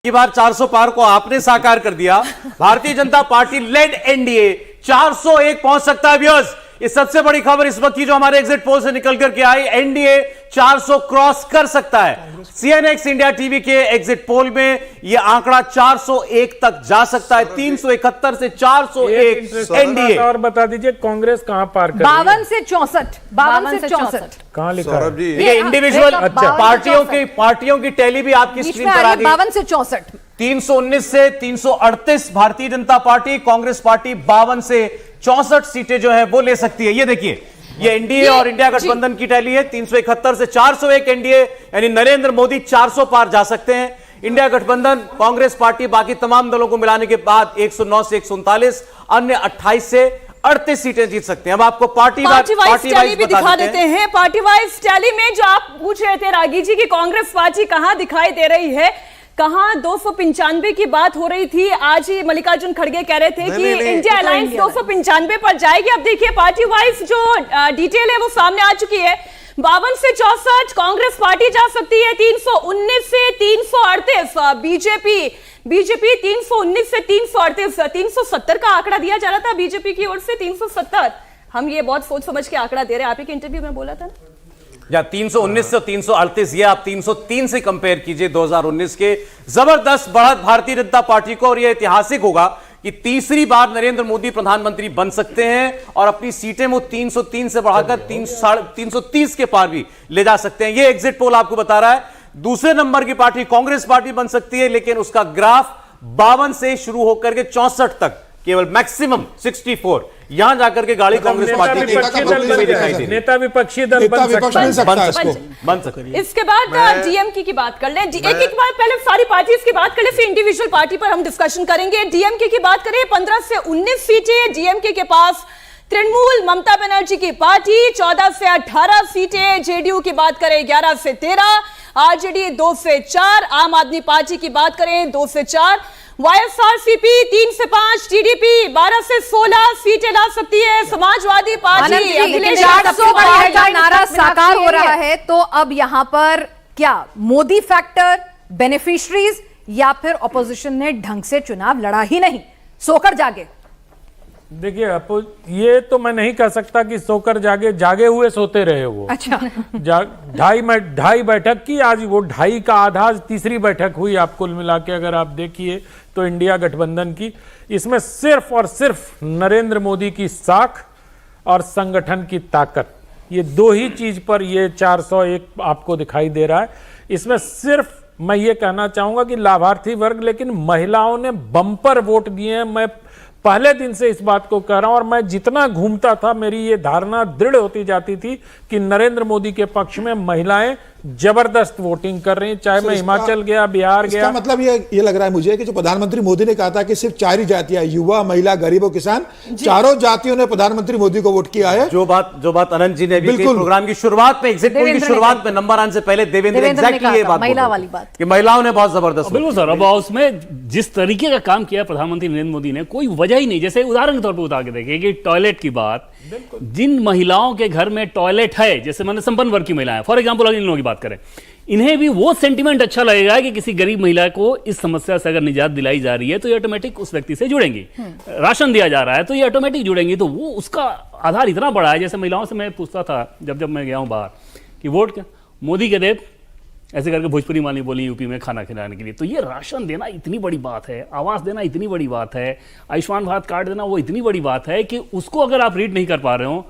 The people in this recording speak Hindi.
की बार 400 पार को आपने साकार कर दिया। Bharatiya Janata party lead NDA 401 पहुंच सकता है व्यूअर्स। ये सबसे बड़ी खबर इस वक्त की जो हमारे एग्जिट पोल से निकल करके आई, एनडीए 400 क्रॉस कर सकता है। सीएनएक्स इंडिया टीवी के एग्जिट पोल में यह आंकड़ा 401 तक जा सकता है। 371 से 401 एनडीए। और बता दीजिए कांग्रेस कहां पार कर 52 से 64 कहां लिखा है? ये इंडिविजुअल पार्टियों की टैली भी आपकी स्क्रीन पर आ गई। 52 से 64 319 से 338 भारतीय जनता पार्टी, कांग्रेस पार्टी 52 से 64 सीटें जो है वो ले सकती है। ये देखिए, ये एनडीए और इंडिया गठबंधन की टैली है। 371 से 401 एनडीए, यानी नरेंद्र मोदी 400 पार जा सकते हैं। इंडिया गठबंधन, कांग्रेस पार्टी, बाकी तमाम दलों को मिलाने के बाद 109 से 139, अन्य 28 से 38 सीटें जीत सकते हैं। अब आपको पार्टी वाइज टैली भी दिखा देते हैं। पार्टी वाइज टैली में जो आप पूछ रहे थे रागी जी की कांग्रेस पार्टी कहां दिखाई दे रही है, कहां 295 की बात हो रही थी। आज ही मल्लिकार्जुन खड़गे कह रहे थे कि इंडिया अलायंस 295 पर जाएगी। अब देखिए पार्टी वाइज जो डिटेल है वो सामने आ चुकी है। 52 से 64 कांग्रेस पार्टी जा सकती है। 319 से 338 बीजेपी 319 से 338, 370 का आंकड़ा दिया जा रहा था बीजेपी की ओर से। 370 हम ये बहुत सोच समझ के आंकड़ा दे रहे हैं। आप ही के इंटरव्यू में बोला था ना, या 319 से 338, ये आप 303 से कंपेयर कीजिए 2019 के। जबरदस्त बढ़त भारतीय जनता पार्टी को, और यह ऐतिहासिक होगा कि तीसरी बार नरेंद्र मोदी प्रधानमंत्री बन सकते हैं और अपनी सीटें वो 303 से बढ़ाकर 330 के पार भी ले जा सकते हैं। यह एग्जिट पोल आपको बता रहा है। दूसरे नंबर की पार्टी कांग्रेस पार्टी बन सकती है, लेकिन उसका ग्राफ 52 से शुरू होकर के 64 तक, केवल मैक्सिमम 64, यहां जाकर के गाड़ी कांग्रेस पार्टी नेता विपक्षी दल बन सकता है। इसके बाद डीएमके की बात कर लें। एक बार पहले सारी पार्टीज की बात कर लें, फिर इंडिविजुअल पार्टी पर हम डिस्कशन करेंगे। डीएमके की बात करें, 15 से 19 सीटें डीएमके के पास। तृणमूल ममता बनर्जी की पार्टी 14 से 18 सीटें। जेडीयू की बात करें 11 से 13, आरजेडी 2 से 4, आम आदमी पार्टी की बात करें 2 से 4, वाईएसआरसीपी 3 से 5, टीडीपी 12 से 16 सीटें ला सकती है। समाजवादी पार्टी 400 का नारा साकार हो रहा है, तो अब यहां पर क्या मोदी फैक्टर, बेनिफिशरीज, या फिर ऑपोजिशन ने ढंग से चुनाव लड़ा ही नहीं, सोकर जागे? देखिए ये तो मैं नहीं कह सकता कि सोकर जागे, जागे हुए सोते रहे वो। अच्छा। ढाई बैठक की, आज वो ढाई का आधा तीसरी बैठक हुई। आप कुल मिला के अगर आप देखिए तो इंडिया गठबंधन की, इसमें सिर्फ और सिर्फ नरेंद्र मोदी की साख और संगठन की ताकत, ये दो ही चीज पर ये 401 आपको दिखाई दे रहा है। इसमें सिर्फ मैं ये कहना चाहूंगा कि लाभार्थी वर्ग, लेकिन महिलाओं ने बम्पर वोट दिए हैं। मैं पहले दिन से इस बात को कह रहा हूं, और मैं जितना घूमता था मेरी ये धारणा दृढ़ होती जाती थी कि नरेंद्र मोदी के पक्ष में महिलाएं जबरदस्त वोटिंग कर रही हैं। चाहे मैं हिमाचल गया, बिहार गया। मतलब ये लग रहा है मुझे कि जो प्रधानमंत्री मोदी ने कहा था कि सिर्फ 4 ही जातियां, युवा, महिला, गरीब और किसान, चारों जातियों ने प्रधानमंत्री मोदी को वोट किया है। जो बात अनंत जी ने भी प्रोग्राम की शुरुआत में, एग्जिट पोल की शुरुआत में, नंबर आने से पहले देवेंद्र एग्जैक्टली ये बात महिला वाली बात कि महिलाओं ने बहुत जबरदस्त। बिल्कुल सर, अब उसमें जिस तरीके का काम किया प्रधानमंत्री नरेंद्र मोदी ने, कोई वजह ही नहीं। जैसे उदाहरण के तौर पर उठा के देखिए कि टॉयलेट की बात, जिन महिलाओं के घर में टॉयलेट है, जैसे मैंने संपन्न वर्ग की महिलाएं, फॉर एग्जाम्पल अगर इन लोगों की बात करें, इन्हें भी वो सेंटीमेंट अच्छा लगेगा कि किसी गरीब महिला को इस समस्या से अगर निजात दिलाई जा रही है तो ये ऑटोमेटिक उस व्यक्ति से जुड़ेंगे। राशन दिया जा रहा है तो ये ऑटोमेटिक जुड़ेंगे। तो वो उसका आधार इतना बड़ा है। जैसे महिलाओं से मैं पूछता था जब मैं गया हूं बाहर कि वोट क्या, मोदी के दे, ऐसे करके भोजपुरी वाली बोली यूपी में खाना खिलाने के लिए। तो ये राशन देना इतनी बड़ी बात है, आवास देना इतनी बड़ी बात है, आयुष्मान भारत कार्ड देना वो इतनी बड़ी बात है कि उसको अगर आप रीड नहीं कर पा रहे हो